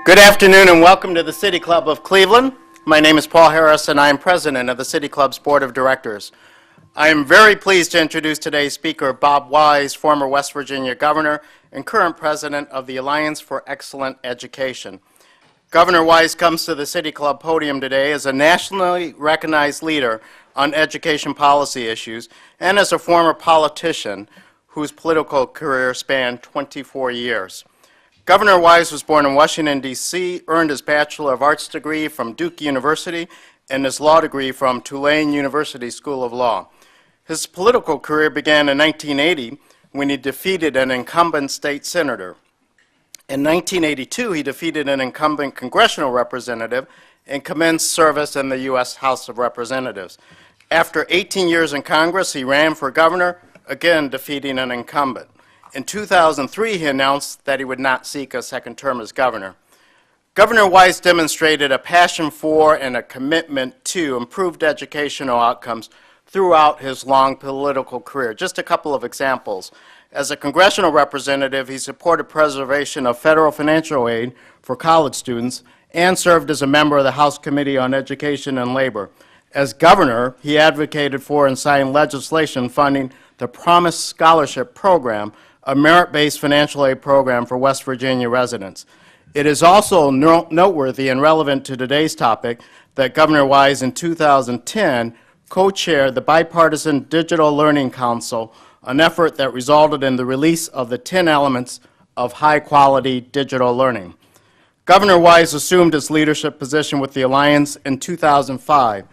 Good afternoon and welcome to the City Club of Cleveland. My name is Paul Harris and I am president of the City Club's Board of Directors. I am very pleased to introduce today's speaker, Bob Wise, former West Virginia governor and current president of the Alliance for Excellent Education. Governor Wise comes to the City Club podium today as a nationally recognized leader on education policy issues and as a former politician whose political career spanned 24 years. Governor Wise was born in Washington, D.C., earned his Bachelor of Arts degree from Duke University and his law degree from Tulane University School of Law. His political career began in 1980 when he defeated an incumbent state senator. In 1982, he defeated an incumbent congressional representative and commenced service in the U.S. House of Representatives. After 18 years in Congress, he ran for governor, again defeating an incumbent. In 2003, he announced that he would not seek a second term as governor. Governor Wise demonstrated a passion for and a commitment to improved educational outcomes throughout his long political career. Just a couple of examples. As a congressional representative, he supported preservation of federal financial aid for college students and served as a member of the House Committee on Education and Labor. As governor, he advocated for and signed legislation funding the Promise Scholarship Program, a merit-based financial aid program for West Virginia residents. It is also noteworthy and relevant to today's topic that Governor Wise in 2010 co-chaired the Bipartisan Digital Learning Council, an effort that resulted in the release of the 10 elements of high-quality digital learning. Governor Wise assumed his leadership position with the Alliance in 2005.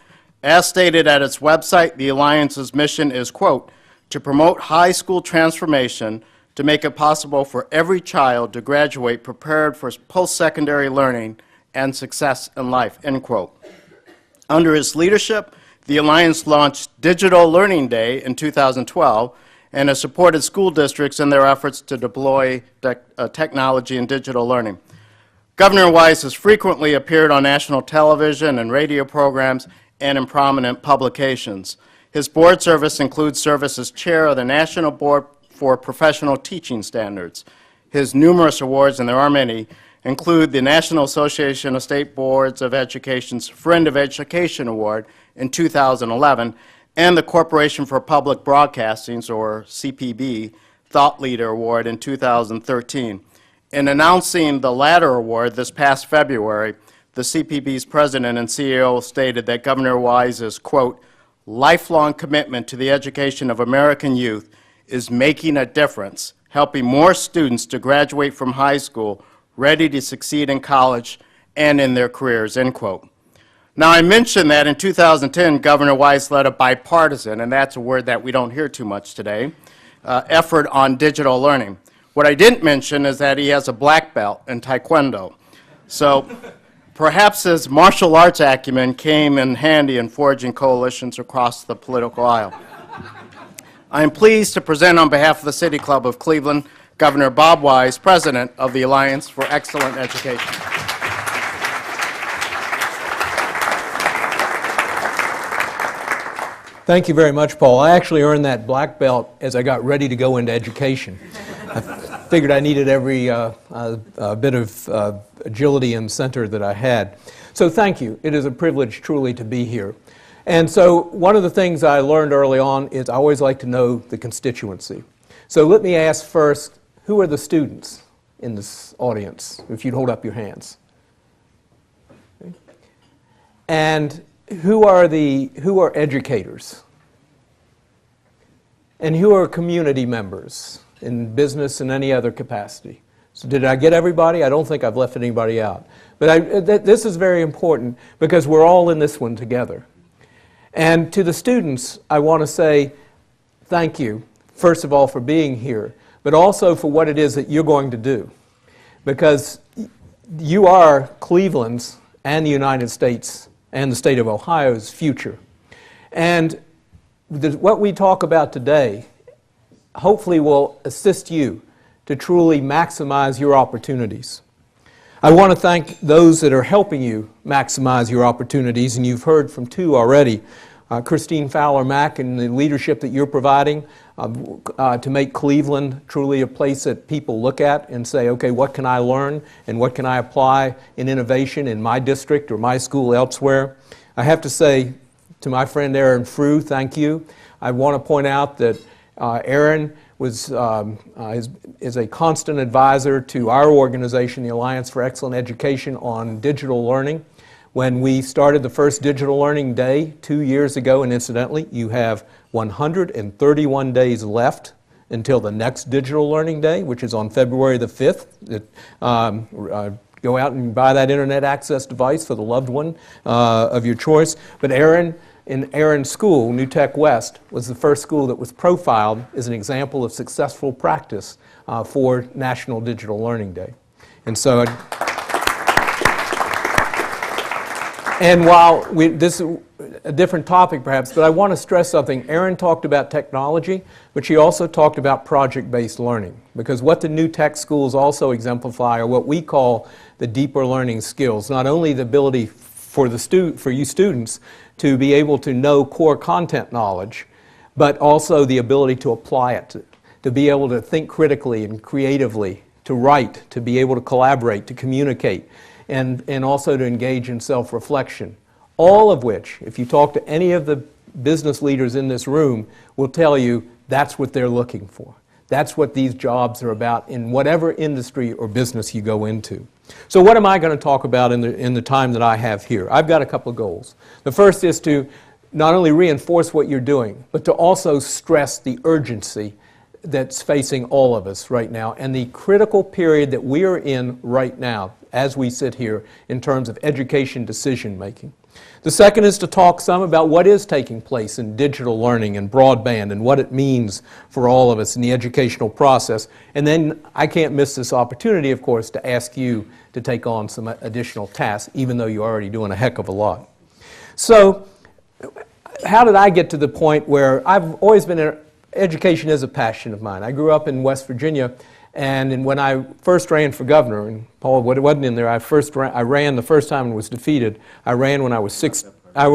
As stated at its website, the Alliance's mission is, quote, to promote high school transformation to make it possible for every child to graduate prepared for post-secondary learning and success in life, end quote. Under his leadership, the Alliance launched Digital Learning Day in 2012 and has supported school districts in their efforts to deploy technology and digital learning. Governor Wise has frequently appeared on national television and radio programs and in prominent publications. His board service includes service as chair of the National Board for Professional Teaching Standards. His numerous awards, and there are many, include the National Association of State Boards of Education's Friend of Education Award in 2011 and the Corporation for Public Broadcasting's, or CPB, Thought Leader Award in 2013. In announcing the latter award this past February, the CPB's president and CEO stated that Governor Wise's, quote, lifelong commitment to the education of American youth is making a difference, helping more students to graduate from high school ready to succeed in college and in their careers, end quote. Now, I mentioned that in 2010, Governor Wise led a bipartisan, and that's a word that we don't hear too much today, effort on digital learning. What I didn't mention is that he has a black belt in Taekwondo. So perhaps his martial arts acumen came in handy in forging coalitions across the political aisle. I am pleased to present on behalf of the City Club of Cleveland, Governor Bob Wise, President of the Alliance for Excellent Education. Thank you very much, Paul. I actually earned that black belt as I got ready to go into education. I figured I needed every bit of agility and center that I had. So thank you. It is a privilege truly to be here. And so one of the things I learned early on is I always like to know the constituency. So let me ask first, who are the students in this audience, if you'd hold up your hands? Okay. And who are educators? And who are community members in business and any other capacity? So did I get everybody? I don't think I've left anybody out. But this is very important because we're all in this one together. And to the students, I want to say thank you, first of all, for being here, but also for what it is that you're going to do. Because you are Cleveland's and the United States and the state of Ohio's future. And what we talk about today hopefully will assist you to truly maximize your opportunities. I want to thank those that are helping you maximize your opportunities, and you've heard from two already. Christine Fowler-Mack and the leadership that you're providing to make Cleveland truly a place that people look at and say, okay, what can I learn and what can I apply in innovation in my district or my school elsewhere? I have to say to my friend Aaron Frew, thank you. I want to point out that Aaron is a constant advisor to our organization, the Alliance for Excellent Education, on digital learning. When we started the first Digital Learning Day 2 years ago, and incidentally, you have 131 days left until the next Digital Learning Day, which is on February the 5th. Go out and buy that internet access device for the loved one of your choice. But Aaron, in Aaron's school, New Tech West, was the first school that was profiled as an example of successful practice for National Digital Learning Day. And so, and while this is a different topic perhaps, but I want to stress something. Aaron talked about technology, but she also talked about project-based learning, because what the new tech schools also exemplify are what we call the deeper learning skills. Not only the ability for you students to be able to know core content knowledge, but also the ability to apply it, to be able to think critically and creatively, to write, to be able to collaborate, to communicate, and also to engage in self-reflection. All of which, if you talk to any of the business leaders in this room, will tell you that's what they're looking for. That's what these jobs are about in whatever industry or business you go into. So what am I going to talk about in the time that I have here? I've got a couple of goals. The first is to not only reinforce what you're doing, but to also stress the urgency that's facing all of us right now and the critical period that we are in right now as we sit here in terms of education decision making. The second is to talk some about what is taking place in digital learning and broadband and what it means for all of us in the educational process. And then I can't miss this opportunity, of course, to ask you to take on some additional tasks, even though you're already doing a heck of a lot. So how did I get to the point where I've always been education is a passion of mine. I grew up in West Virginia, and when I first ran for governor, and Paul wasn't in there, I ran the first time and was defeated. I ran when I was 16. I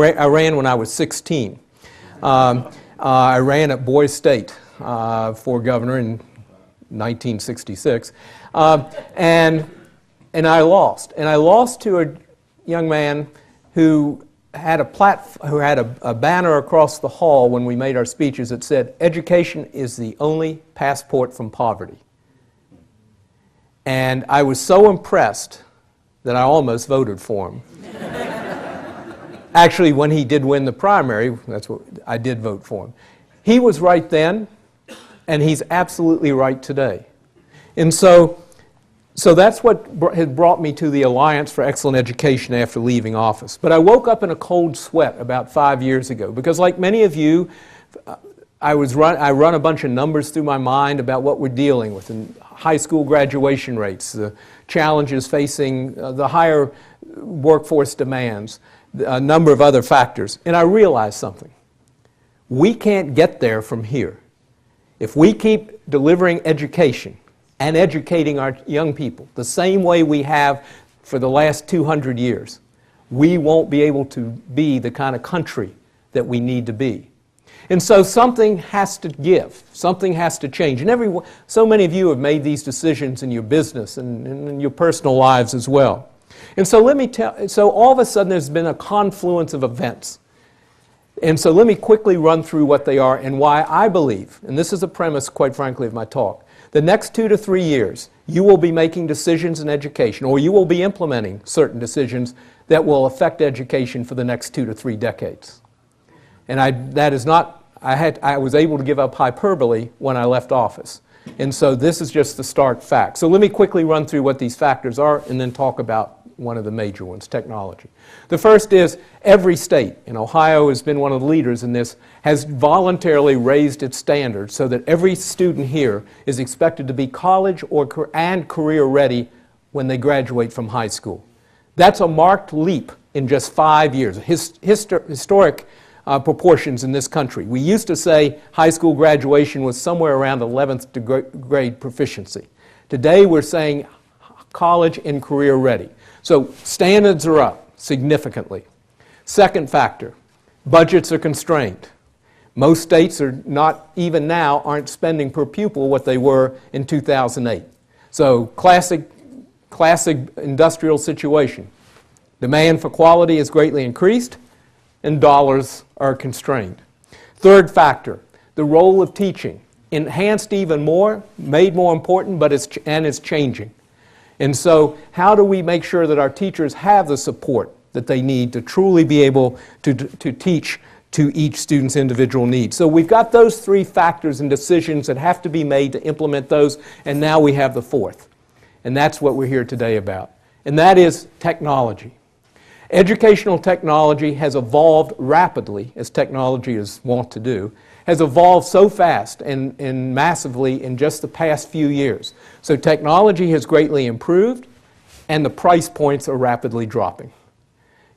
ran at Boys State for governor in 1966, and I lost. And I lost to a young man who had a banner across the hall when we made our speeches that said, "Education is the only passport from poverty." And I was so impressed that I almost voted for him. Actually, when he did win the primary, that's what I did vote for him. He was right then, and he's absolutely right today. And so that's what had brought me to the Alliance for Excellent Education after leaving office. But I woke up in a cold sweat about 5 years ago, because like many of you, I run a bunch of numbers through my mind about what we're dealing with, and high school graduation rates, the challenges facing the higher workforce demands, a number of other factors. And I realized something. We can't get there from here. If we keep delivering education and educating our young people the same way we have for the last 200 years, we won't be able to be the kind of country that we need to be. And so something has to give. Something has to change. And so many of you have made these decisions in your business and in your personal lives as well. And so so all of a sudden there's been a confluence of events. And so let me quickly run through what they are and why I believe, and this is the premise, quite frankly, of my talk, the next 2 to 3 years, you will be making decisions in education, or you will be implementing certain decisions that will affect education for the next 2 to 3 decades. And I was able to give up hyperbole when I left office. And so this is just the stark fact. So let me quickly run through what these factors are and then talk about one of the major ones, technology. The first is every state, and Ohio has been one of the leaders in this, has voluntarily raised its standards so that every student here is expected to be college and career ready when they graduate from high school. That's a marked leap in just 5 years, historic proportions in this country. We used to say high school graduation was somewhere around 11th grade proficiency. Today we're saying college and career ready. So standards are up significantly. Second factor, Budgets are constrained. Most states are not, even now, aren't spending per pupil what they were in 2008. So classic industrial situation. Demand for quality is greatly increased, and dollars are constrained. Third factor, the role of teaching. Enhanced even more, made more important, but it's changing. And so how do we make sure that our teachers have the support that they need to truly be able to teach to each student's individual needs? So we've got those three factors and decisions that have to be made to implement those, and now we have the fourth. And that's what we're here today about. And that is technology. Educational technology has evolved rapidly, as technology is wont to do, has evolved so fast and massively in just the past few years. So technology has greatly improved, and the price points are rapidly dropping.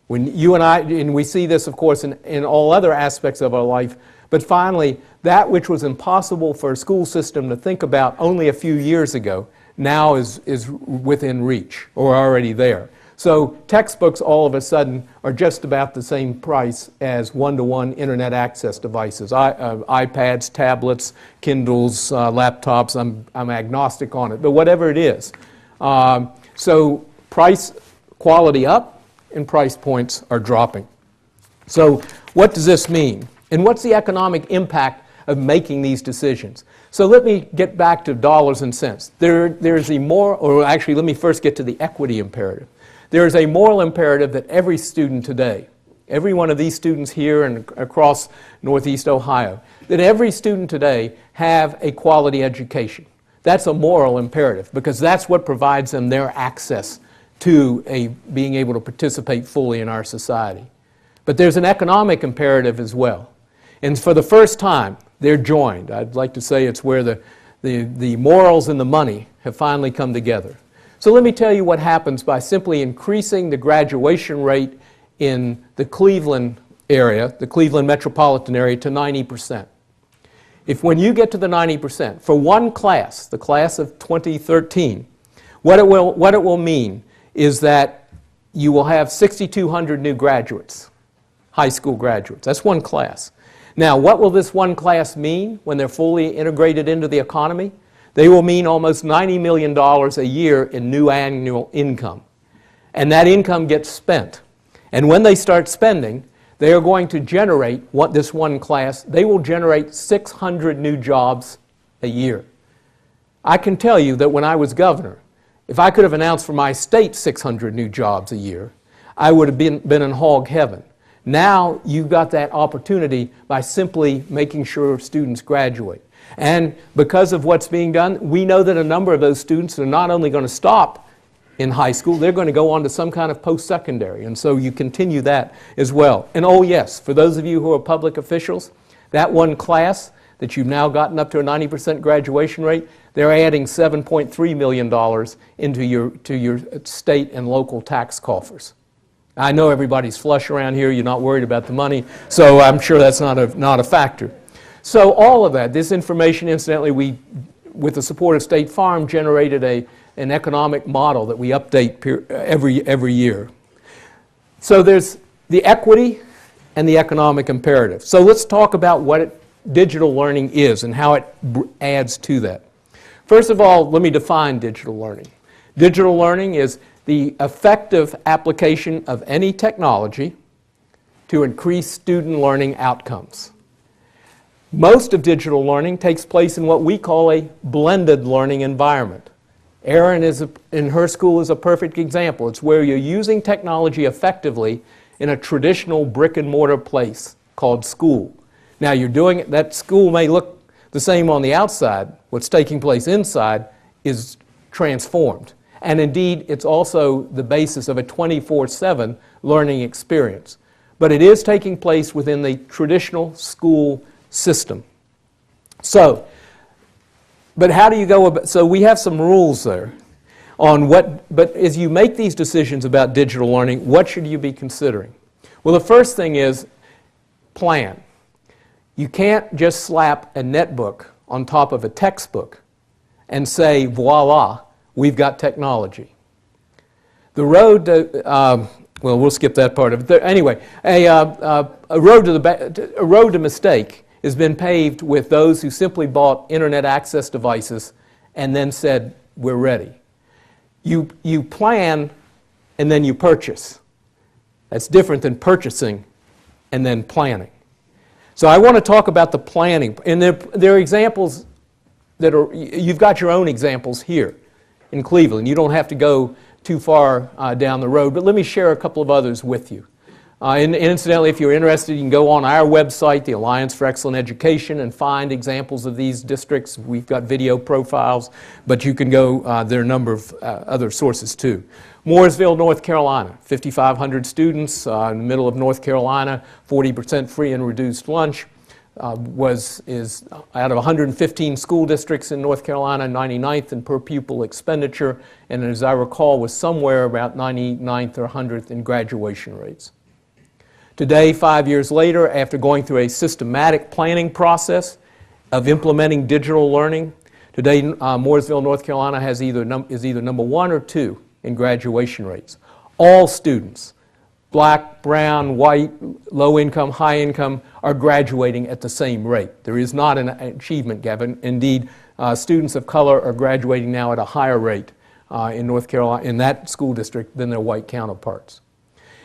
When you and we see this, of course, in all other aspects of our life, but finally, that which was impossible for a school system to think about only a few years ago, now is within reach, or already there. So textbooks all of a sudden are just about the same price as one-to-one internet access devices, iPads, tablets, Kindles, laptops. I'm agnostic on it, but whatever it is. So price, quality up, and price points are dropping. So what does this mean? And what's the economic impact of making these decisions? So let me get back to dollars and cents. There's a moral, or actually let me first get to the equity imperative. There is a moral imperative that every student today, every one of these students here and across Northeast Ohio, that every student today have a quality education. That's a moral imperative because that's what provides them their access to being able to participate fully in our society. But there's an economic imperative as well. And for the first time, they're joined. I'd like to say it's where the morals and the money have finally come together. So let me tell you what happens by simply increasing the graduation rate in the Cleveland area, the Cleveland metropolitan area, to 90%. If when you get to the 90%, for one class, the class of 2013, what it will mean is that you will have 6,200 new graduates, high school graduates. That's one class. Now, what will this one class mean when they're fully integrated into the economy? They will mean almost $90 million a year in new annual income. And that income gets spent. And when they start spending, they are going to generate, this one class, they will generate 600 new jobs a year. I can tell you that when I was governor, if I could have announced for my state 600 new jobs a year, I would have been in hog heaven. Now you've got that opportunity by simply making sure students graduate. And because of what's being done, we know that a number of those students are not only going to stop in high school, they're going to go on to some kind of post-secondary. And so you continue that as well. And oh yes, for those of you who are public officials, that one class that you've now gotten up to a 90% graduation rate, they're adding $7.3 million into your state and local tax coffers. I know everybody's flush around here, you're not worried about the money, so I'm sure that's not a factor. So all of that, this information, incidentally, we, with the support of State Farm, generated an economic model that we update every year. So there's the equity and the economic imperative. So let's talk about what digital learning is and how it adds to that. First of all, let me define digital learning. Digital learning is the effective application of any technology to increase student learning outcomes. Most of digital learning takes place in what we call a blended learning environment. Erin in her school is a perfect example. It's where you're using technology effectively in a traditional brick and mortar place called school. Now you're doing it, that school may look the same on the outside. What's taking place inside is transformed. And indeed, it's also the basis of a 24/7 learning experience. But it is taking place within the traditional school system. So, but how do you go about, so we have some rules there on but as you make these decisions about digital learning, what should you be considering? Well, the first thing is plan. You can't just slap a netbook on top of a textbook and say, voila, we've got technology. The road Well, we'll skip that part of it. Anyway, a road to mistake has been paved with those who simply bought internet access devices and then said, we're ready. You plan and then you purchase. That's different than purchasing and then planning. So I want to talk about the planning. And there are examples that are, you've got your own examples here in Cleveland. You don't have to go too far down the road, but let me share a couple of others with you. And incidentally, if you're interested, you can go on our website, the Alliance for Excellent Education, and find examples of these districts. We've got video profiles, but you can go, there are a number of other sources too. Mooresville, North Carolina, 5,500 students in the middle of North Carolina, 40% free and reduced lunch. Is out of 115 school districts in North Carolina, 99th in per pupil expenditure, and as I recall, was somewhere about 99th or 100th in graduation rates. Today, 5 years later, after going through a systematic planning process of implementing digital learning, today Mooresville, North Carolina is either number 1 or 2 in graduation rates. All students, black, brown, white, low income, high income, are graduating at the same rate. There is not an achievement gap. Indeed, students of color are graduating now at a higher rate in North Carolina, in that school district, than their white counterparts.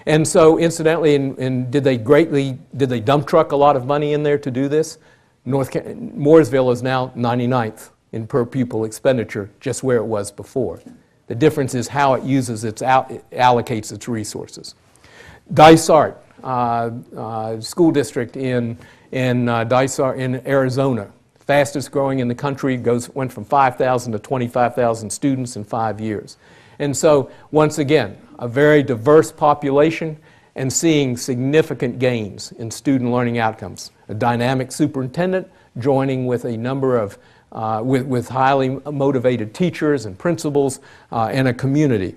And so, incidentally, did they dump truck a lot of money in there to do this? Mooresville is now 99th in per pupil expenditure, just where it was before. The difference is how it uses allocates its resources. Dysart, school district in Dysart in Arizona, fastest growing in the country, went from 5,000 to 25,000 students in 5 years. And so, once again, a very diverse population and seeing significant gains in student learning outcomes. A dynamic superintendent joining with a number of, with highly motivated teachers and principals and a community.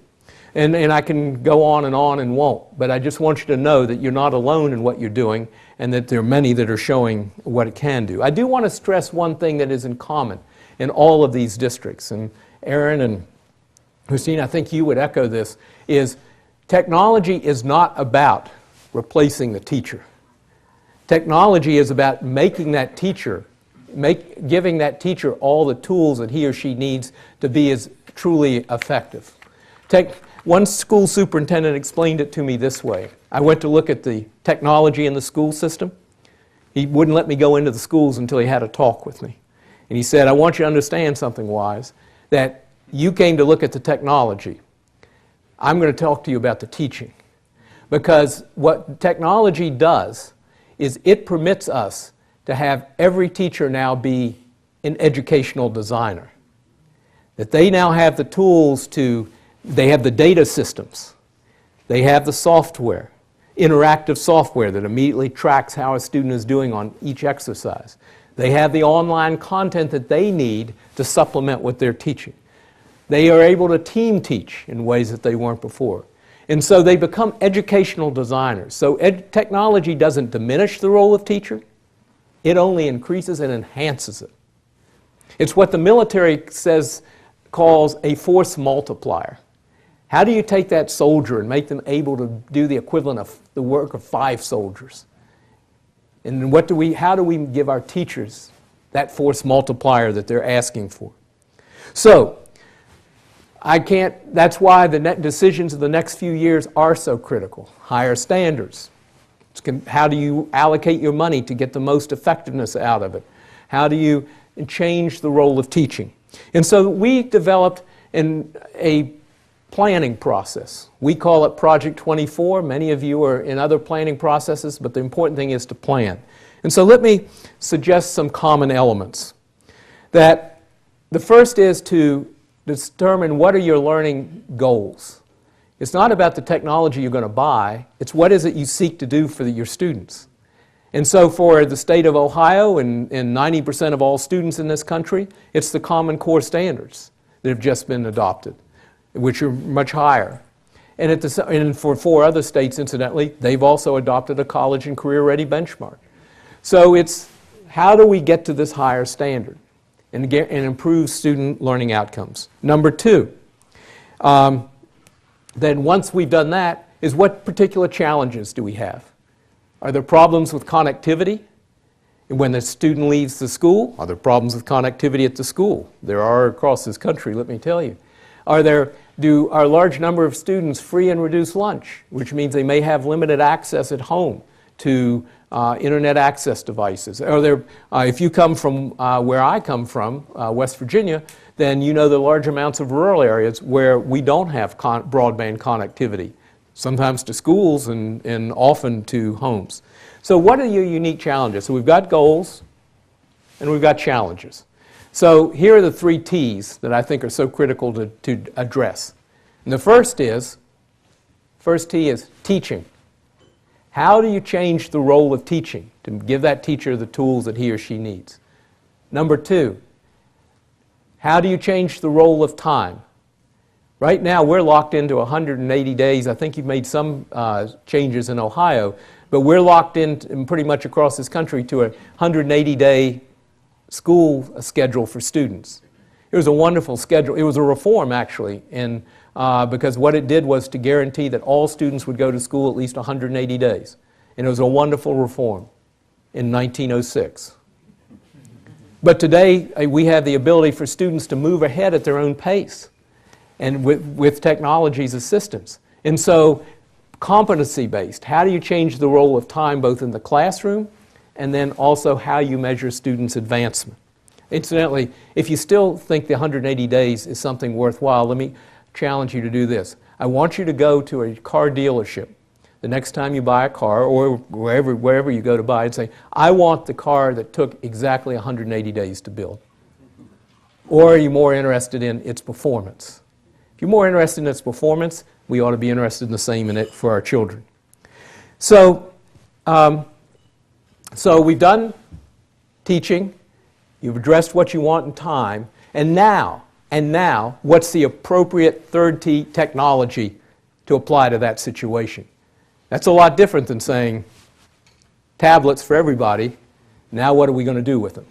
And I can go on and won't, but I just want you to know that you're not alone in what you're doing and that there are many that are showing what it can do. I do want to stress one thing that is in common in all of these districts, and Aaron and Christine, I think you would echo this, is technology is not about replacing the teacher. Technology is about making that teacher, giving that teacher all the tools that he or she needs to be as truly effective. One school superintendent explained it to me this way. I went to look at the technology in the school system. He wouldn't let me go into the schools until he had a talk with me. And he said, I want you to understand something, Wise, that you came to look at the technology. I'm going to talk to you about the teaching. Because what technology does is it permits us to have every teacher now be an educational designer. That they now have the tools they have the data systems, they have the software, interactive software that immediately tracks how a student is doing on each exercise. They have the online content that they need to supplement what they're teaching. They are able to team teach in ways that they weren't before. And so they become educational designers. So technology doesn't diminish the role of teacher, it only increases and enhances it. It's what the military calls a force multiplier. How do you take that soldier and make them able to do the equivalent of the work of 5 soldiers? And how do we give our teachers that force multiplier that they're asking for? So, that's why the decisions of the next few years are so critical. Higher standards. How do you allocate your money to get the most effectiveness out of it? How do you change the role of teaching? And so we developed a planning process. We call it Project 24. Many of you are in other planning processes, but the important thing is to plan. And so let me suggest some common elements. That the first is to determine what are your learning goals. It's not about the technology you're going to buy, it's what is it you seek to do for your students. And so for the state of Ohio and 90% of all students in this country, it's the Common Core standards that have just been adopted, which are much higher. And for 4 other states, incidentally, they've also adopted a college and career-ready benchmark. So it's how do we get to this higher standard and improve student learning outcomes? Number 2, then once we've done that, is what particular challenges do we have? Are there problems with connectivity? When the student leaves the school, are there problems with connectivity at the school? There are across this country, let me tell you. Are a large number of students free and reduced lunch, which means they may have limited access at home to internet access devices? If you come from where I come from, West Virginia, then you know the large amounts of rural areas where we don't have broadband connectivity, sometimes to schools and often to homes. So what are your unique challenges? So we've got goals and we've got challenges. So here are the 3 T's that I think are so critical to address. And the first T is teaching. How do you change the role of teaching to give that teacher the tools that he or she needs? Number 2, how do you change the role of time? Right now we're locked into 180 days. I think you've made some changes in Ohio, but we're locked in pretty much across this country to a 180-day school schedule for students. It was a wonderful schedule. It was a reform, actually, because what it did was to guarantee that all students would go to school at least 180 days. And it was a wonderful reform in 1906. But today, we have the ability for students to move ahead at their own pace and with technology's assistance. And so, competency-based, how do you change the role of time both in the classroom and then also how you measure students' advancement? Incidentally, if you still think the 180 days is something worthwhile, let me challenge you to do this. I want you to go to a car dealership the next time you buy a car or wherever you go to buy and say, I want the car that took exactly 180 days to build. Or are you more interested in its performance? If you're more interested in its performance, we ought to be interested in the same in it for our children. So we've done teaching, you've addressed what you want in time, and now, what's the appropriate third T, technology, to apply to that situation? That's a lot different than saying tablets for everybody, now what are we going to do with them?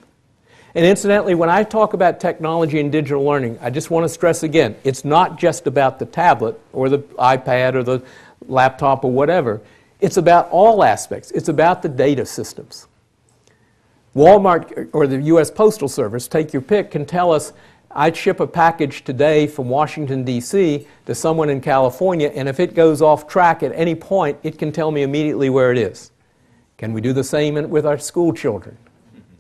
And incidentally, when I talk about technology and digital learning, I just want to stress again, it's not just about the tablet or the iPad or the laptop or whatever. It's about all aspects. It's about the data systems. Walmart or the U.S. Postal Service, take your pick, can tell us, I'd ship a package today from Washington, D.C. to someone in California, and if it goes off track at any point, it can tell me immediately where it is. Can we do the same with our school children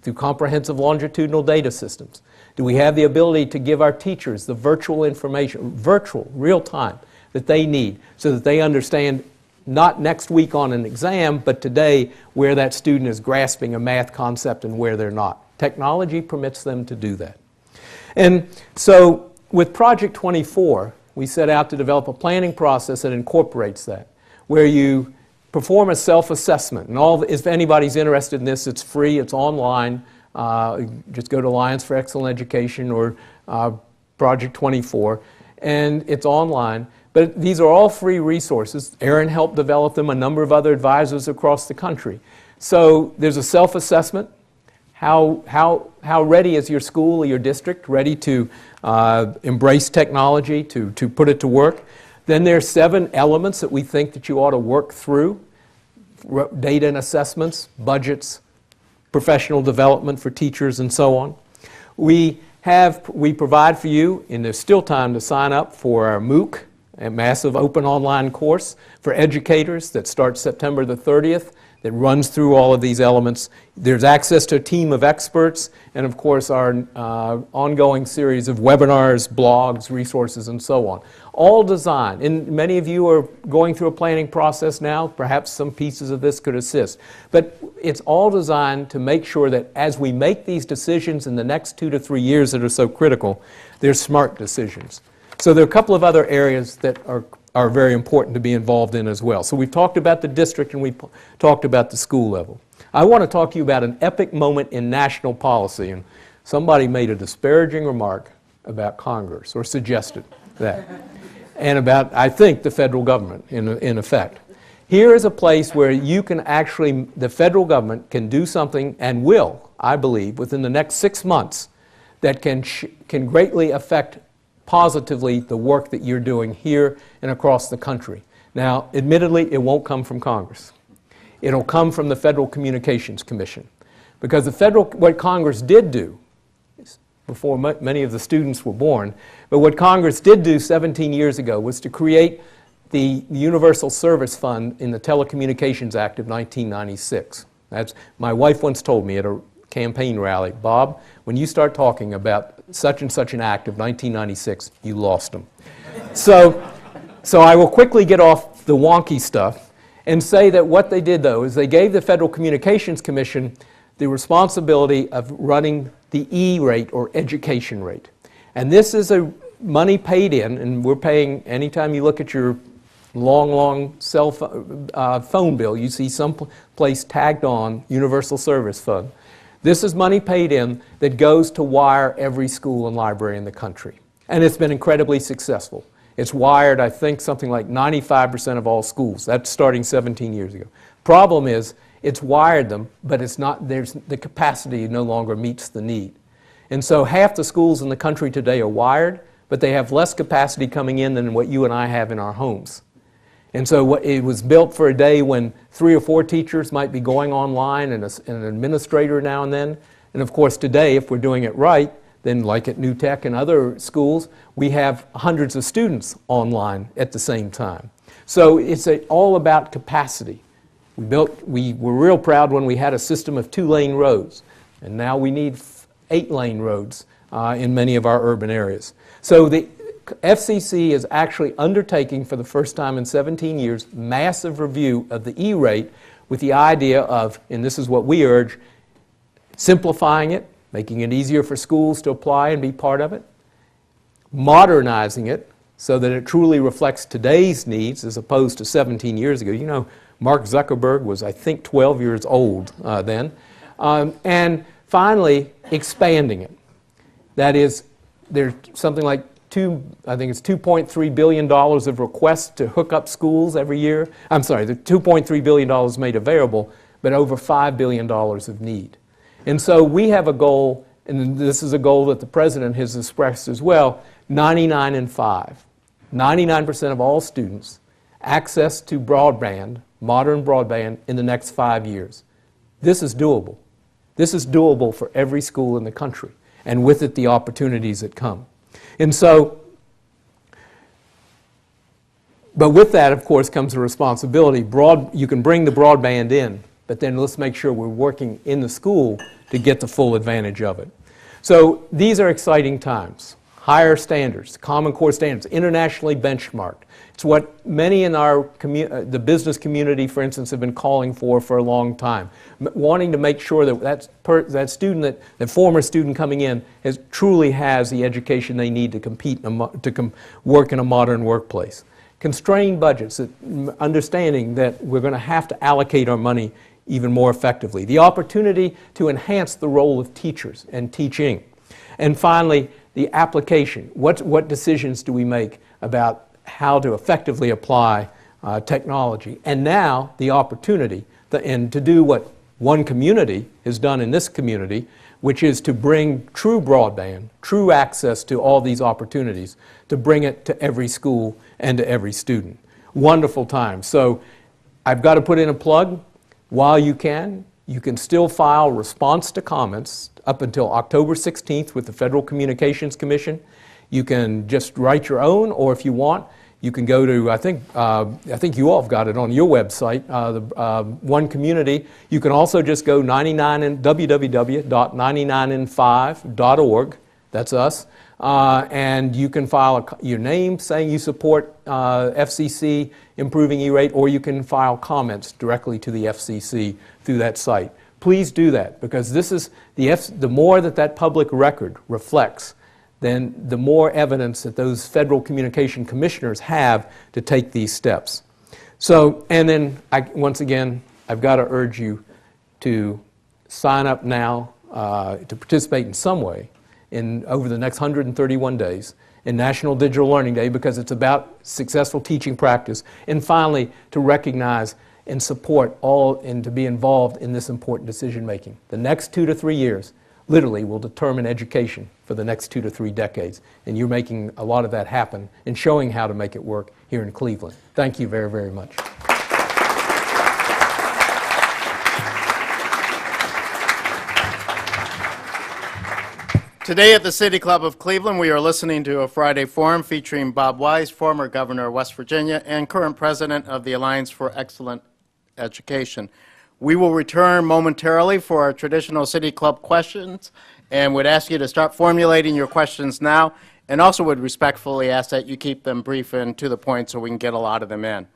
through comprehensive longitudinal data systems? Do we have the ability to give our teachers the virtual information, virtual, real time, that they need so that they understand not next week on an exam, but today where that student is grasping a math concept and where they're not? Technology permits them to do that. And so with Project 24, we set out to develop a planning process that incorporates that, where you perform a self-assessment. And if anybody's interested in this, it's free, it's online. Just go to Alliance for Excellent Education or Project 24, and it's online. But these are all free resources. Aaron helped develop them, a number of other advisors across the country. So there's a self-assessment. How ready is your school or your district ready to embrace technology, to put it to work? Then there's 7 elements that we think that you ought to work through: data and assessments, budgets, professional development for teachers, and so on. We provide for you, and there's still time to sign up for our MOOC, a massive open online course for educators that starts September the 30th. That runs through all of these elements. There's access to a team of experts, and of course our ongoing series of webinars, blogs, resources, and so on. All designed, and many of you are going through a planning process now, perhaps some pieces of this could assist. But it's all designed to make sure that as we make these decisions in the next 2 to 3 years that are so critical, they're smart decisions. So there are a couple of other areas that are very important to be involved in as well. So we've talked about the district and we've talked about the school level. I want to talk to you about an epic moment in national policy, and somebody made a disparaging remark about Congress, or suggested that, and about, I think, the federal government in effect. Here is a place where you can actually, the federal government can do something, and will, I believe, within the next 6 months, that can greatly affect positively the work that you're doing here and across the country. Now, admittedly, it won't come from Congress. It'll come from the Federal Communications Commission. Because what Congress did do, before many of the students were born, but what Congress did do 17 years ago was to create the Universal Service Fund in the Telecommunications Act of 1996. My wife once told me at a campaign rally, Bob, when you start talking about such and such an act of 1996, you lost them. So I will quickly get off the wonky stuff and say that what they did, though, is they gave the Federal Communications Commission the responsibility of running the E rate, or education rate. And this is a money paid in, and we're paying, anytime you look at your long cell phone bill, you see some place tagged on Universal Service Fund. This is money paid in that goes to wire every school and library in the country. And it's been incredibly successful. It's wired, I think, something like 95% of all schools. That's starting 17 years ago. Problem is, it's wired them, but the capacity no longer meets the need. And so half the schools in the country today are wired, but they have less capacity coming in than what you and I have in our homes. And so it was built for a day when 3 or 4 teachers might be going online and an administrator now and then. And of course today, if we're doing it right, then like at New Tech and other schools, we have hundreds of students online at the same time. So it's all about capacity. We were real proud when we had a system of 2-lane roads, and now we need 8-lane roads in many of our urban areas. So the FCC is actually undertaking, for the first time in 17 years, massive review of the E-rate with the idea of, and this is what we urge, simplifying it, making it easier for schools to apply and be part of it, modernizing it so that it truly reflects today's needs as opposed to 17 years ago. You know, Mark Zuckerberg was, I think, 12 years old then. And finally, expanding it. That is, there's something like I think it's $2.3 billion of requests to hook up schools every year. I'm sorry, the $2.3 billion made available, but over $5 billion of need. And so we have a goal, and this is a goal that the President has expressed as well, 99 and 5. 99% of all students access to broadband, modern broadband, in the next 5 years. This is doable. This is doable for every school in the country, and with it the opportunities that come. And so, but with that, of course, comes a responsibility. You can bring the broadband in, but then let's make sure we're working in the school to get the full advantage of it. So these are exciting times. Higher standards, Common Core standards, internationally benchmarked. It's what many in the business community, for instance, have been calling for a long time, wanting to make sure that that former student coming in truly has the education they need to compete, work in a modern workplace. Constrained budgets, understanding that we're going to have to allocate our money even more effectively. The opportunity to enhance the role of teachers and teaching. And finally, the application. What decisions do we make about how to effectively apply technology? And now the opportunity and to do what one community has done in this community, which is to bring true broadband, true access to all these opportunities, to bring it to every school and to every student. Wonderful time. So I've got to put in a plug. While you can still file response to comments up until October 16th with the Federal Communications Commission. You can just write your own, or if you want, you can go to, I think you all have got it on your website, One Community. You can also just go www.99and5.org, that's us, and you can file your name saying you support FCC improving E-rate, or you can file comments directly to the FCC through that site. Please do that, because this is the more that public record reflects, then the more evidence that those federal communication commissioners have to take these steps. So, and then once again, I've got to urge you to sign up now to participate in some way over the next 131 days in National Digital Learning Day, because it's about successful teaching practice. And finally, to recognize and support and to be involved in this important decision making. The next 2 to 3 years literally will determine education for the next 2 to 3 decades. And you're making a lot of that happen and showing how to make it work here in Cleveland. Thank you very, very much. Today at the City Club of Cleveland, we are listening to a Friday Forum featuring Bob Wise, former governor of West Virginia and current president of the Alliance for Excellent Education. We will return momentarily for our traditional City Club questions and would ask you to start formulating your questions now, and also would respectfully ask that you keep them brief and to the point so we can get a lot of them in.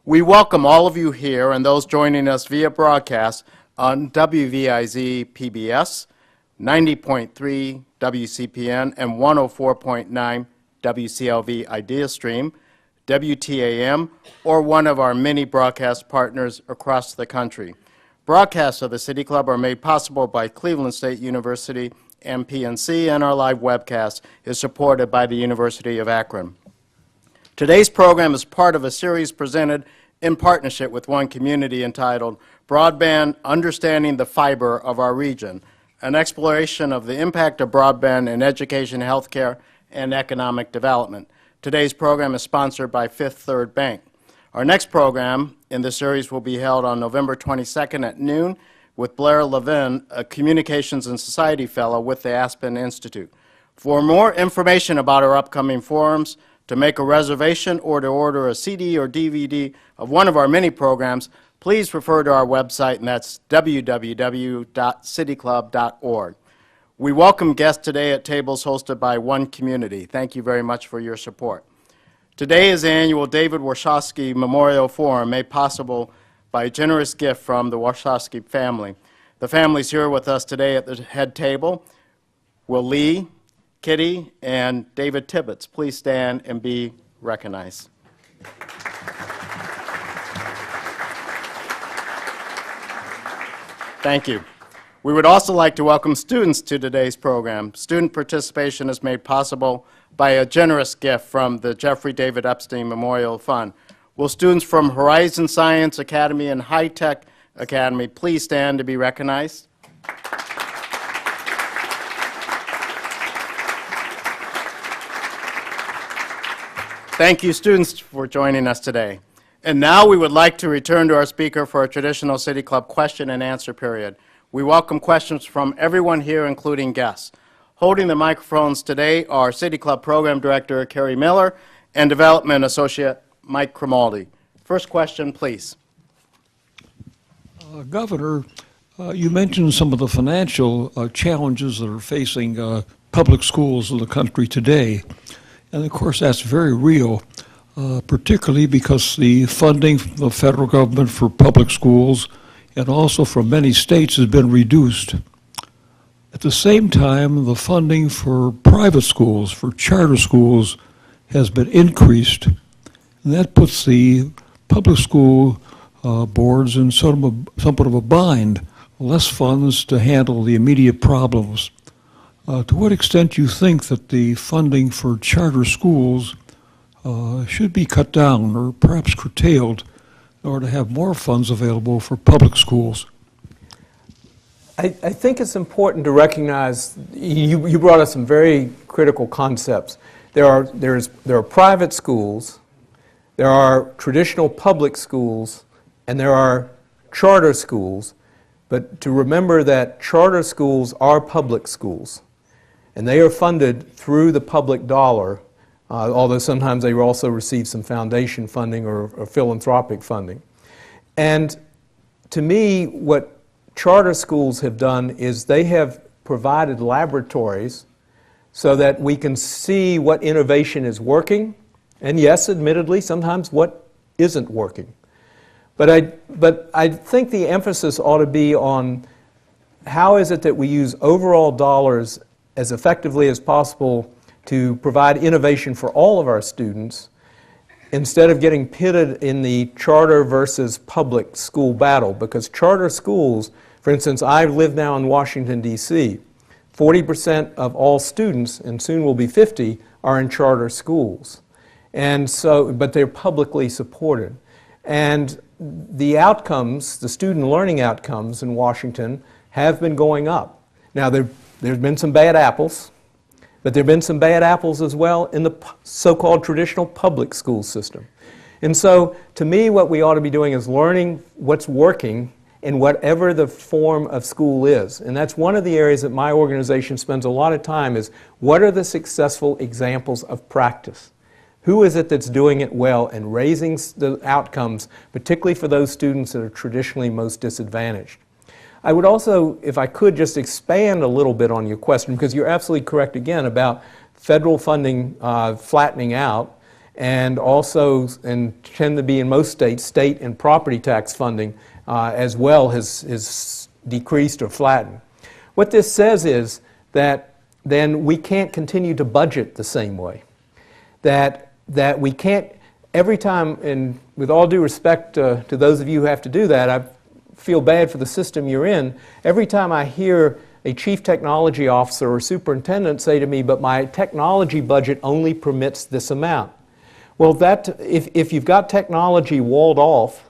We welcome all of you here and those joining us via broadcast on WVIZ PBS, 90.3 WCPN, and 104.9 WCLV Idea Stream, WTAM, or one of our many broadcast partners across the country. Broadcasts of the City Club are made possible by Cleveland State University and PNC, and our live webcast is supported by the University of Akron. Today's program is part of a series presented in partnership with One Community entitled Broadband: Understanding the Fiber of Our Region, an exploration of the impact of broadband in education, healthcare, and economic development. Today's program is sponsored by Fifth Third Bank. Our next program in the series will be held on November 22nd at noon with Blair Levin, a Communications and Society Fellow with the Aspen Institute. For more information about our upcoming forums, to make a reservation or to order a CD or DVD of one of our many programs, please refer to our website, and that's www.cityclub.org. We welcome guests today at tables hosted by One Community. Thank you very much for your support. Today is the annual David Warshawski Memorial Forum, made possible by a generous gift from the Warshawski family. The family's here with us today at the head table. Will Lee, Kitty, and David Tibbetts please stand and be recognized. Thank you. We would also like to welcome students to today's program. Student participation is made possible by a generous gift from the Jeffrey David Epstein Memorial Fund. Will students from Horizon Science Academy and High Tech Academy please stand to be recognized? Thank you, students, for joining us today. And now we would like to return to our speaker for a traditional City Club question and answer period. We welcome questions from everyone here, including guests. Holding the microphones today are City Club Program Director Carrie Miller and Development Associate Mike Cromaldi. First question, please. Governor, you mentioned some of the financial challenges that are facing public schools in the country today. And of course, that's very real, particularly because the funding from the federal government for public schools and also from many states has been reduced. At the same time, the funding for private schools, for charter schools, has been increased. And that puts the public school boards in somewhat of a bind, less funds to handle the immediate problems. To what extent do you think that the funding for charter schools should be cut down or perhaps curtailed in order to have more funds available for public schools? I think it's important to recognize, you brought up some very critical concepts. There are private schools, there are traditional public schools, and there are charter schools. But to remember that charter schools are public schools, and they are funded through the public dollar, although sometimes they also receive some foundation funding or philanthropic funding. And to me, what charter schools have done is they have provided laboratories so that we can see what innovation is working, and yes, admittedly, sometimes what isn't working. But I think the emphasis ought to be on how is it that we use overall dollars as effectively as possible to provide innovation for all of our students, instead of getting pitted in the charter versus public school battle. Because charter schools, for instance, I live now in Washington, D.C., 40% of all students, and soon will be 50, are in charter schools. And so, but they're publicly supported. And the outcomes, the student learning outcomes in Washington, have been going up. Now, there's been some bad apples, but there have been some bad apples as well in the so-called traditional public school system. And so, to me, what we ought to be doing is learning what's working in whatever the form of school is. And that's one of the areas that my organization spends a lot of time is, what are the successful examples of practice? Who is it that's doing it well and raising the outcomes, particularly for those students that are traditionally most disadvantaged? I would also, if I could, just expand a little bit on your question, because you're absolutely correct again about federal funding flattening out, and also, and tend to be in most states, state and property tax funding as well has decreased or flattened. What this says is that then we can't continue to budget the same way. That we can't, every time, and with all due respect to those of you who have to do that, I feel bad for the system you're in. Every time I hear a chief technology officer or superintendent say to me, but my technology budget only permits this amount. Well, if you've got technology walled off,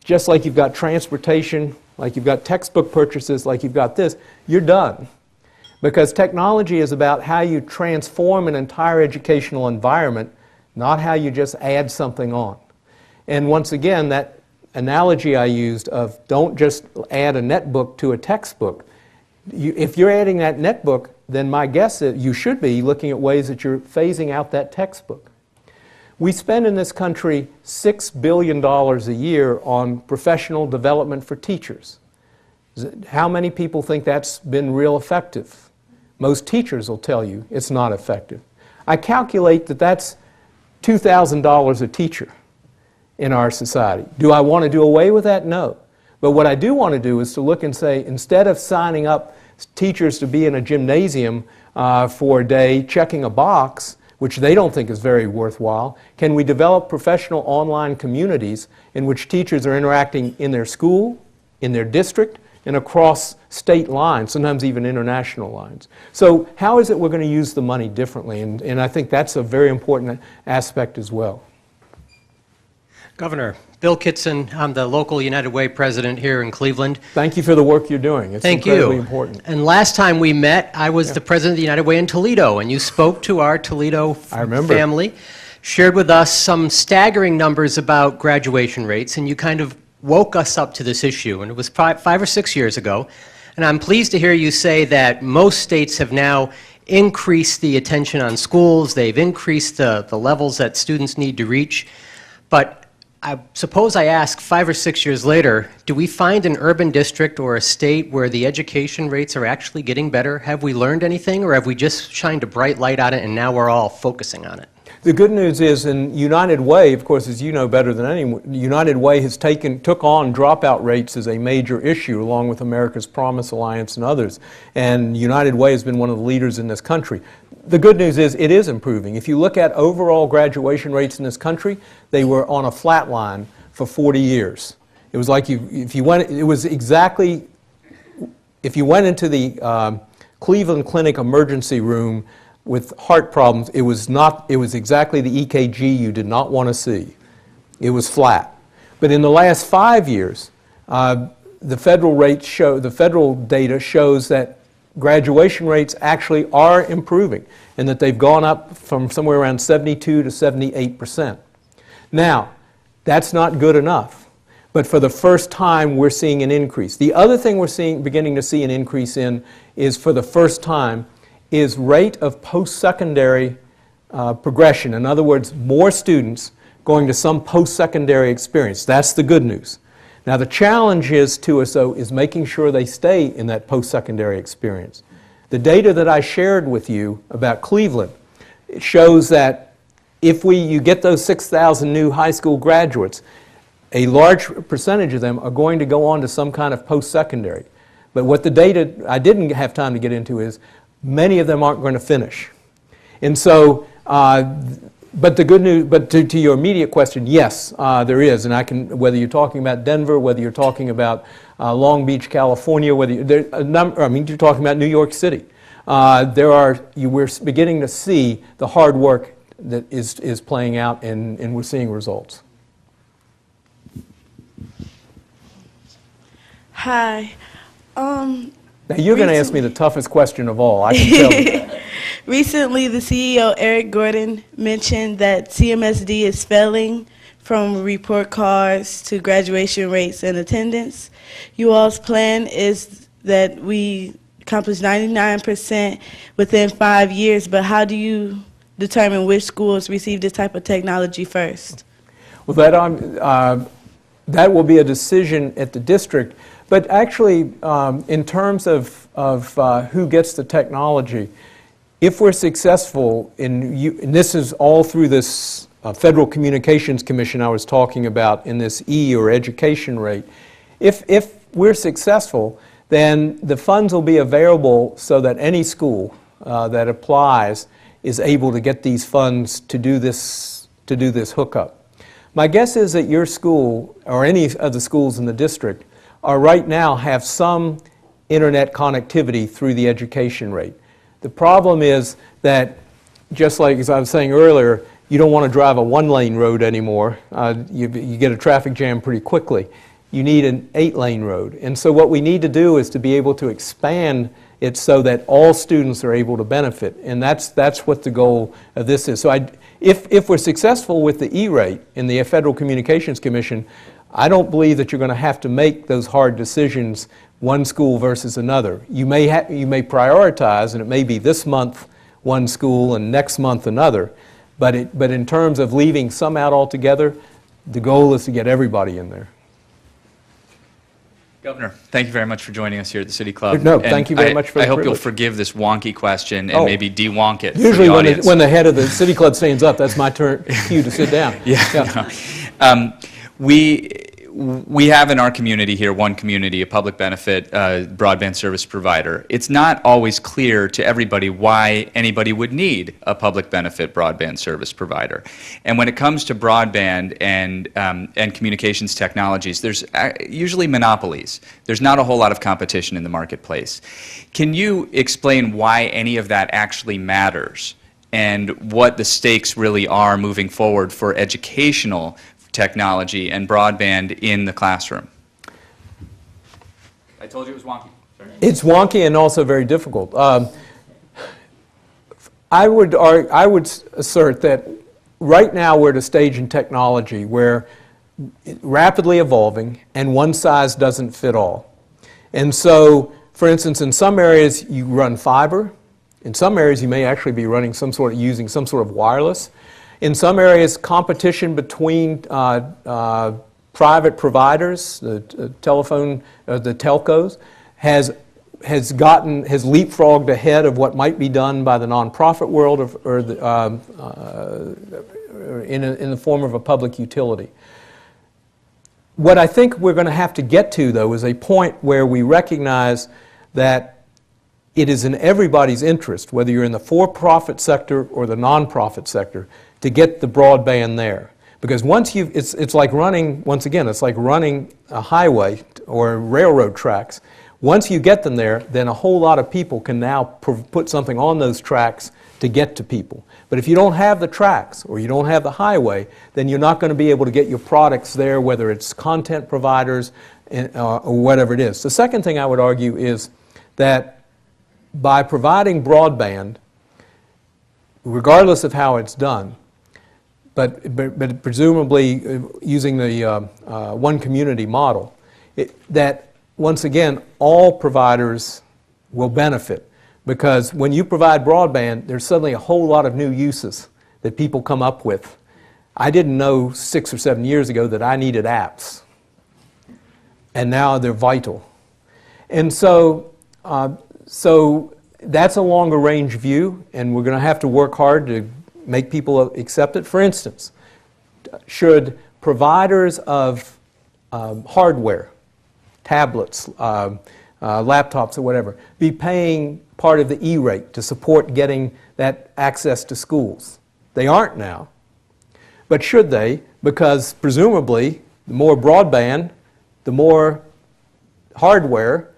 just like you've got transportation, like you've got textbook purchases, like you've got this, you're done. Because technology is about how you transform an entire educational environment, not how you just add something on. And once again, that analogy I used of don't just add a netbook to a textbook. If you're adding that netbook, then my guess is you should be looking at ways that you're phasing out that textbook. We spend in this country $6 billion a year on professional development for teachers. How many people think that's been real effective? Most teachers will tell you it's not effective. I calculate that that's $2,000 a teacher in our society. Do I want to do away with that? No. But what I do want to do is to look and say, instead of signing up teachers to be in a gymnasium for a day checking a box, which they don't think is very worthwhile, can we develop professional online communities in which teachers are interacting in their school, in their district, and across state lines, sometimes even international lines. So how is it we're going to use the money differently? And I think that's a very important aspect as well. Governor, Bill Kitson, I'm the local United Way president here in Cleveland. Thank you for the work you're doing. It's incredibly important. And last time we met, I was the president of the United Way in Toledo, and you spoke to our Toledo family, shared with us some staggering numbers about graduation rates, and you kind of woke us up to this issue. And it was 5 or 6 years ago. And I'm pleased to hear you say that most states have now increased the attention on schools. They've increased the levels that students need to reach. But I suppose I ask, 5 or 6 years later, do we find an urban district or a state where the education rates are actually getting better? Have we learned anything, or have we just shined a bright light on it and now we're all focusing on it? The good news is, in United Way, of course, as you know better than anyone, United Way has took on dropout rates as a major issue, along with America's Promise Alliance and others. And United Way has been one of the leaders in this country. The good news is it is improving. If you look at overall graduation rates in this country, they were on a flat line for 40 years. It was like if you went into the Cleveland Clinic emergency room with heart problems, it was exactly the EKG you did not want to see. It was flat. But in the last 5 years, the federal data shows that graduation rates actually are improving, and that they've gone up from somewhere around 72 to 78%. Now, that's not good enough, but for the first time we're seeing an increase. The other thing we're beginning to see an increase in is, for the first time, is rate of post-secondary progression. In other words, more students going to some post-secondary experience. That's the good news. Now, the challenge to us, though, is making sure they stay in that post-secondary experience. The data that I shared with you about Cleveland shows that if you get those 6,000 new high school graduates, a large percentage of them are going to go on to some kind of post-secondary. But what the data I didn't have time to get into is many of them aren't going to finish. And so, but the good news, but to your immediate question, yes, there is, and whether you're talking about Denver, whether you're talking about Long Beach, California, whether you're talking about New York City, we're beginning to see the hard work that is playing out, and we're seeing results. Hi. Now, you're going to ask me the toughest question of all, I can tell you. Recently, the CEO, Eric Gordon, mentioned that CMSD is failing from report cards to graduation rates and attendance. You all's plan is that we accomplish 99% within 5 years, but how do you determine which schools receive this type of technology first? Well, that will be a decision at the district. But actually, in terms of who gets the technology, if we're successful and this is all through this Federal Communications Commission I was talking about in this E, or education rate, if we're successful, then the funds will be available so that any school that applies is able to get these funds to do this hookup. My guess is that your school, or any of the schools in the district, are right now have some internet connectivity through the education rate. The problem is that, just like as I was saying earlier, you don't want to drive a one-lane road anymore. You get a traffic jam pretty quickly. You need an 8-lane road. And so what we need to do is to be able to expand it so that all students are able to benefit. And that's what the goal of this is. So if we're successful with the E-rate in the Federal Communications Commission, I don't believe that you're going to have to make those hard decisions, one school versus another. You may prioritize, and it may be this month one school and next month another, but in terms of leaving some out altogether, the goal is to get everybody in there. Governor, thank you very much for joining us here at the City Club. No, thank you very much for the I hope you'll privilege. forgive this wonky question and maybe de-wonk it Usually for the audience. when the head of the City Club stands up, that's my cue to sit down. Yeah. No. We have in our community here, one community, a public benefit broadband service provider. It's not always clear to everybody why anybody would need a public benefit broadband service provider. And when it comes to broadband and communications technologies, there's usually monopolies. There's not a whole lot of competition in the marketplace. Can you explain why any of that actually matters and what the stakes really are moving forward for educational technology and broadband in the classroom? I told you it was wonky. Sorry. It's wonky and also very difficult. I would assert that right now we're at a stage in technology where it's rapidly evolving and one size doesn't fit all. And so, for instance, in some areas you run fiber. In some areas you may actually be running using some sort of wireless. In some areas, competition between private providers, the telcos, has leapfrogged ahead of what might be done by the nonprofit world in the form of a public utility. What I think we're going to have to get to, though, is a point where we recognize that it is in everybody's interest, whether you're in the for-profit sector or the nonprofit sector, to get the broadband there. Because once it's like running, once again, it's like running a highway or railroad tracks. Once you get them there, then a whole lot of people can now put something on those tracks to get to people. But if you don't have the tracks or you don't have the highway, then you're not going to be able to get your products there, whether it's content providers or whatever it is. The second thing I would argue is that by providing broadband, regardless of how it's done, but presumably using the one community model, that once again all providers will benefit, because when you provide broadband, there's suddenly a whole lot of new uses that people come up with. I didn't know 6 or 7 years ago that I needed apps, and now they're vital. And so that's a longer range view, and we're going to have to work hard to make people accept it. For instance, should providers of hardware, tablets, laptops or whatever, be paying part of the E-rate to support getting that access to schools? They aren't now. But should they? Because presumably the more broadband, the more hardware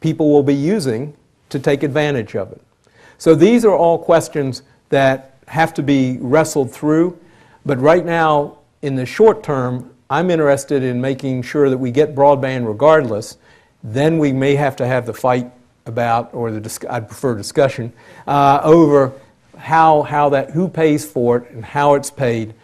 people will be using to take advantage of it. So these are all questions that have to be wrestled through, but right now, in the short term, I'm interested in making sure that we get broadband regardless. Then we may have to have the fight about, or I'd prefer discussion, over who pays for it and how it's paid.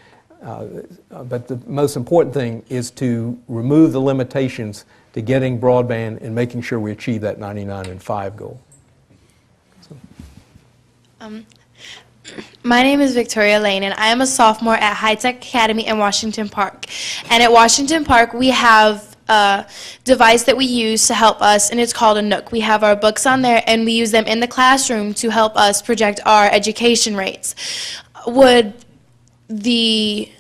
But the most important thing is to remove the limitations to getting broadband and making sure we achieve that 99.5 goal. My name is Victoria Lane, and I am a sophomore at High Tech Academy in Washington Park. And at Washington Park, we have a device that we use to help us, and it's called a Nook. We have our books on there, and we use them in the classroom to help us project our education rates. Would the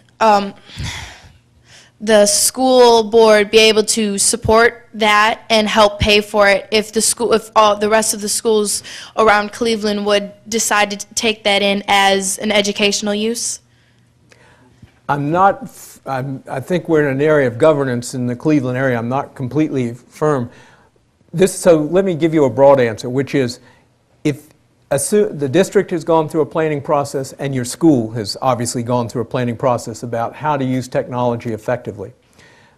school board be able to support that and help pay for it if the rest of the schools around Cleveland would decide to take that in as an educational use? I think we're in an area of governance in the Cleveland area. I'm not completely firm. So let me give you a broad answer, which is if the district has gone through a planning process and your school has obviously gone through a planning process about how to use technology effectively.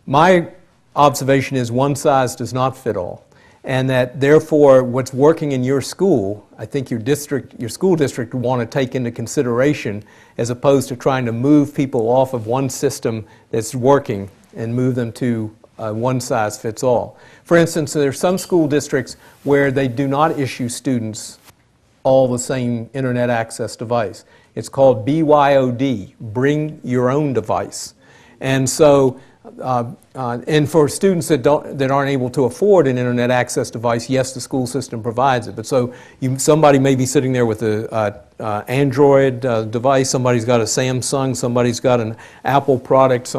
My observation is one size does not fit all, and that therefore what's working in your school, I think your school district would want to take into consideration as opposed to trying to move people off of one system that's working and move them to one size fits all. For instance, there are some school districts where they do not issue students all the same internet access device. It's called BYOD, bring your own device. And so, and for students that aren't able to afford an internet access device, yes, the school system provides it. But so somebody may be sitting there with a Android device, somebody's got a Samsung, somebody's got an Apple product,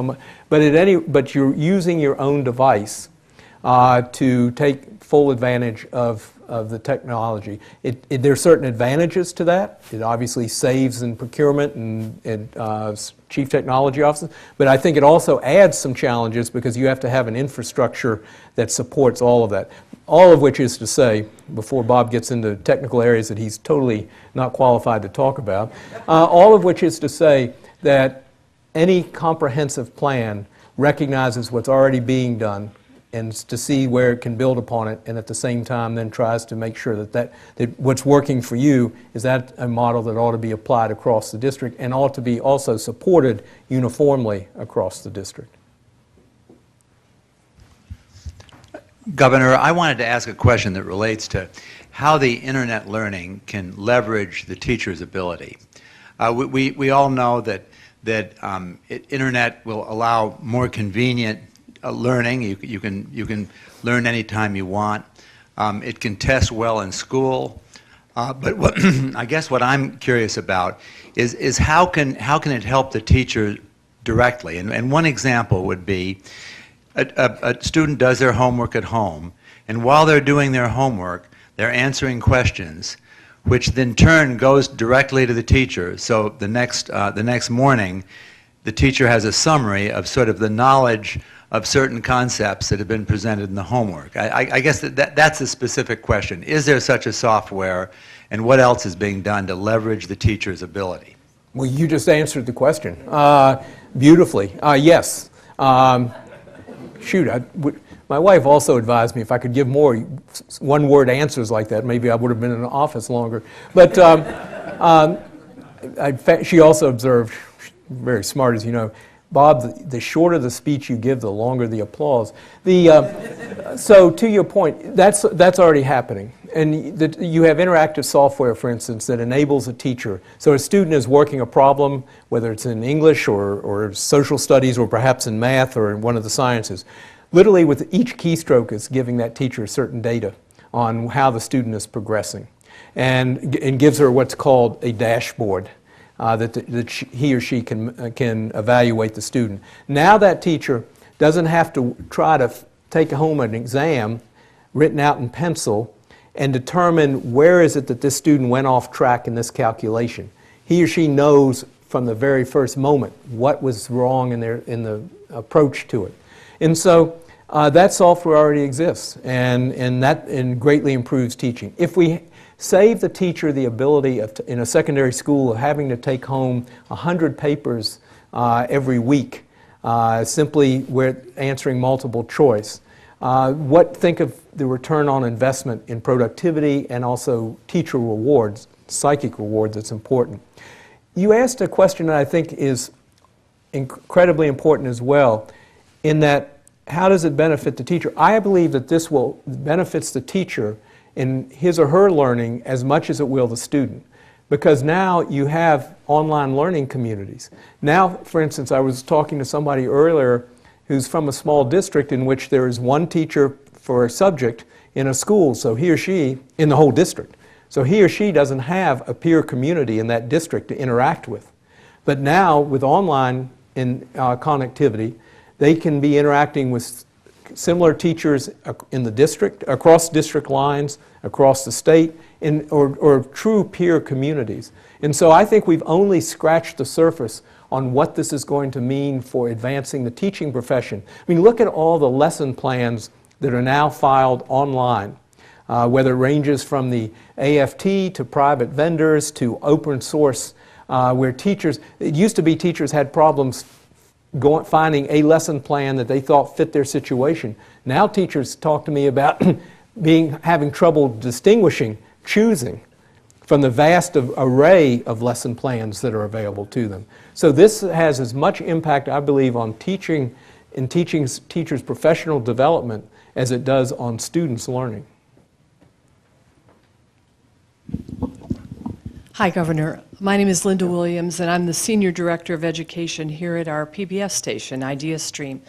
but you're using your own device to take full advantage of the technology. There are certain advantages to that. It obviously saves in procurement and chief technology officers, but I think it also adds some challenges because you have to have an infrastructure that supports all of that. All of which is to say, before Bob gets into technical areas that he's totally not qualified to talk about, all of which is to say that any comprehensive plan recognizes what's already being done and to see where it can build upon it, and at the same time then tries to make sure that what's working for you is that a model that ought to be applied across the district and ought to be also supported uniformly across the district. Governor, I wanted to ask a question that relates to how the internet learning can leverage the teacher's ability. We all know that internet will allow more convenient learning. You can learn anytime you want. It can test well in school. But I guess what I'm curious about is how can it help the teacher directly? And one example would be a student does their homework at home, and while they're doing their homework, they're answering questions, which then turn goes directly to the teacher. So the next morning, the teacher has a summary of sort of the knowledge of certain concepts that have been presented in the homework. I guess that's a specific question. Is there such a software, and what else is being done to leverage the teacher's ability? Well, you just answered the question beautifully. Yes. My wife also advised me if I could give more one-word answers like that, maybe I would have been in the office longer. But she also observed, very smart as you know, Bob, the shorter the speech you give, the longer the applause. So to your point, that's already happening. And you have interactive software, for instance, that enables a teacher. So a student is working a problem, whether it's in English or social studies or perhaps in math or in one of the sciences. Literally with each keystroke is giving that teacher certain data on how the student is progressing. And gives her what's called a dashboard. That he or she can evaluate the student. Now that teacher doesn't have to try to take home an exam written out in pencil and determine where is it that this student went off track in this calculation. He or she knows from the very first moment what was wrong in the approach to it. And so that software already exists, and that greatly improves teaching. If we save the teacher the ability in a secondary school of having to take home 100 papers every week, simply answering multiple choice, Think of the return on investment in productivity and also teacher rewards, psychic rewards that's important. You asked a question that I think is incredibly important as well, in that how does it benefit the teacher? I believe that this will benefits the teacher in his or her learning as much as it will the student, because now you have online learning communities. Now, for instance, I was talking to somebody earlier who's from a small district in which there is one teacher for a subject in a school, so he or she, in the whole district. So he or she doesn't have a peer community in that district to interact with. But now, with online connectivity, they can be interacting with similar teachers in the district, across district lines, across the state, or true peer communities. And so I think we've only scratched the surface on what this is going to mean for advancing the teaching profession. I mean, look at all the lesson plans that are now filed online, whether it ranges from the AFT to private vendors to open source, where teachers, it used to be teachers had problems finding a lesson plan that they thought fit their situation. Now teachers talk to me about having trouble distinguishing, choosing from the vast array of lesson plans that are available to them. So this has as much impact, I believe, on teachers' professional development as it does on students' learning. Hi, Governor. My name is Linda Williams, and I'm the Senior Director of Education here at our PBS station, IdeaStream.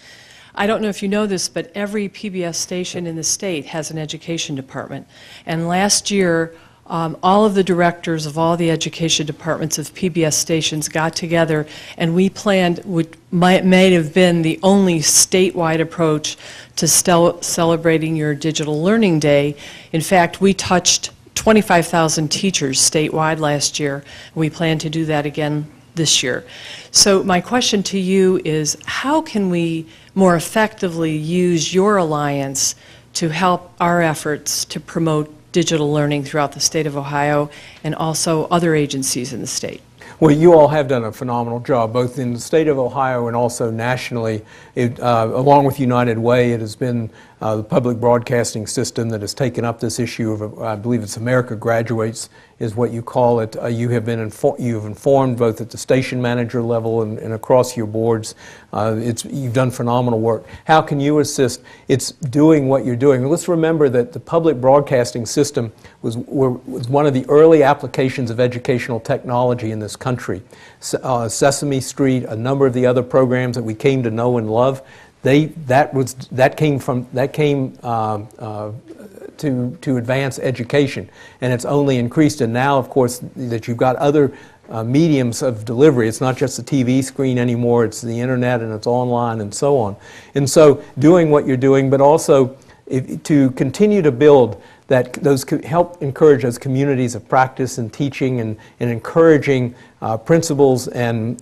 I don't know if you know this, but every PBS station in the state has an education department. And last year, all of the directors of all the education departments of PBS stations got together, and we planned what may have been the only statewide approach to celebrating your Digital Learning Day. In fact, we touched 25,000 teachers statewide last year. We plan to do that again this year. So my question to you is, how can we more effectively use your alliance to help our efforts to promote digital learning throughout the state of Ohio and also other agencies in the state? Well, you all have done a phenomenal job, both in the state of Ohio and also nationally. Along with United Way, it has been the public broadcasting system that has taken up this issue of, I believe it's America Graduates, is what you call it. You have been you've informed both at the station manager level and across your boards. You've done phenomenal work. How can you assist? It's doing what you're doing. Let's remember that the public broadcasting system was one of the early applications of educational technology in this country. Sesame Street, a number of the other programs that we came to know and love, that came to advance education, and it's only increased. And now, of course, that you've got other mediums of delivery. It's not just the TV screen anymore, it's the internet and it's online and so on. And so doing what you're doing, but also to continue to build that, help encourage those communities of practice and teaching and encouraging principals and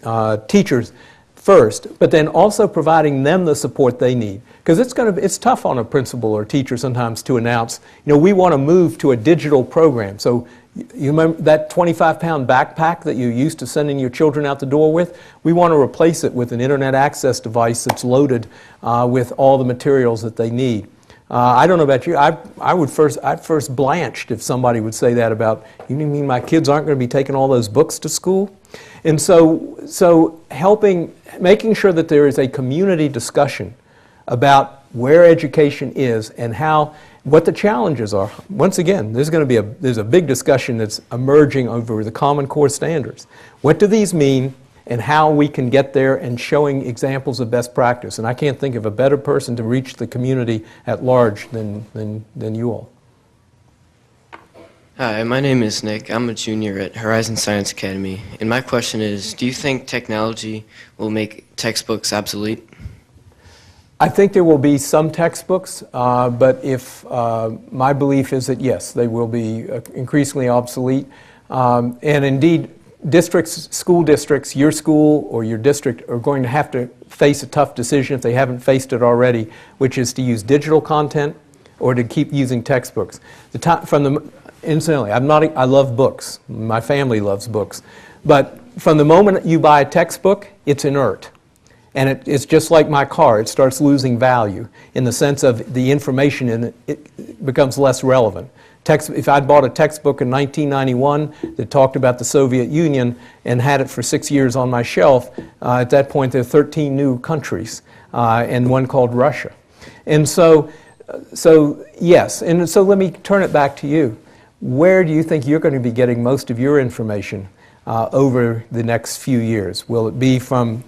teachers first, but then also providing them the support they need. Because it's tough on a principal or teacher sometimes to announce, we want to move to a digital program. So you remember that 25-pound backpack that you used to sending your children out the door with? We want to replace it with an internet access device that's loaded with all the materials that they need. I don't know about you, I'd first blanched if somebody would say that about, you mean my kids aren't going to be taking all those books to school? And so making sure that there is a community discussion about where education is and what the challenges are. Once again, there's a big discussion that's emerging over the Common Core standards. What do these mean, and how we can get there, and showing examples of best practice. And I can't think of a better person to reach the community at large than you all. Hi, my name is Nick. I'm a junior at Horizon Science Academy. And my question is, do you think technology will make textbooks obsolete? I think there will be some textbooks, but my belief is that yes, they will be increasingly obsolete. And indeed, school districts, your school or your district, are going to have to face a tough decision if they haven't faced it already, which is to use digital content or to keep using textbooks. Incidentally, I love books. My family loves books. But from the moment you buy a textbook, it's inert. And it's just like my car. It starts losing value in the sense of the information in it, it becomes less relevant. If I'd bought a textbook in 1991 that talked about the Soviet Union and had it for 6 years on my shelf, at that point there are 13 new countries and one called Russia. And so yes, and so let me turn it back to you. Where do you think you're going to be getting most of your information over the next few years? Will it be from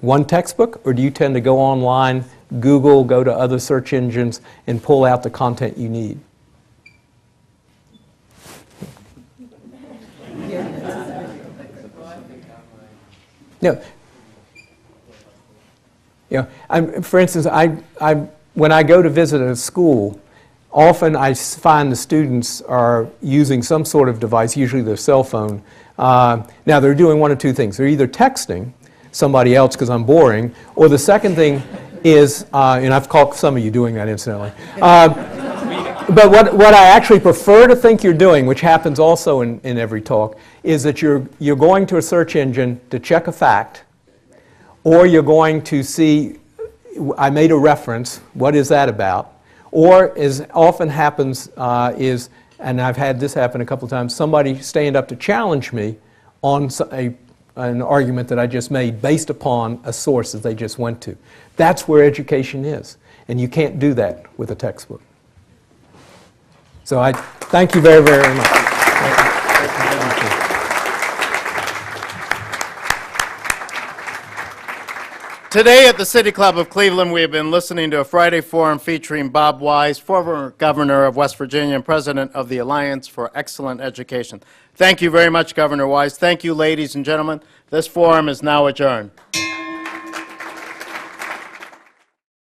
one textbook, or do you tend to go online, Google, go to other search engines, and pull out the content you need? For instance, when I go to visit a school, often I find the students are using some sort of device, usually their cell phone. Now, they're doing one of two things. They're either texting somebody else because I'm boring, or the second thing is, and I've caught some of you doing that incidentally, but what I actually prefer to think you're doing, which happens also in every talk, is that you're going to a search engine to check a fact, or you're going to see, I made a reference, what is that about? Or, as often happens, is, and I've had this happen a couple of times, somebody stand up to challenge me on an argument that I just made based upon a source that they just went to. That's where education is, and you can't do that with a textbook. So I thank you very, very much. Today at the City Club of Cleveland, we have been listening to a Friday Forum featuring Bob Wise, former governor of West Virginia and president of the Alliance for Excellent Education. Thank you very much, Governor Wise. Thank you, ladies and gentlemen. This forum is now adjourned.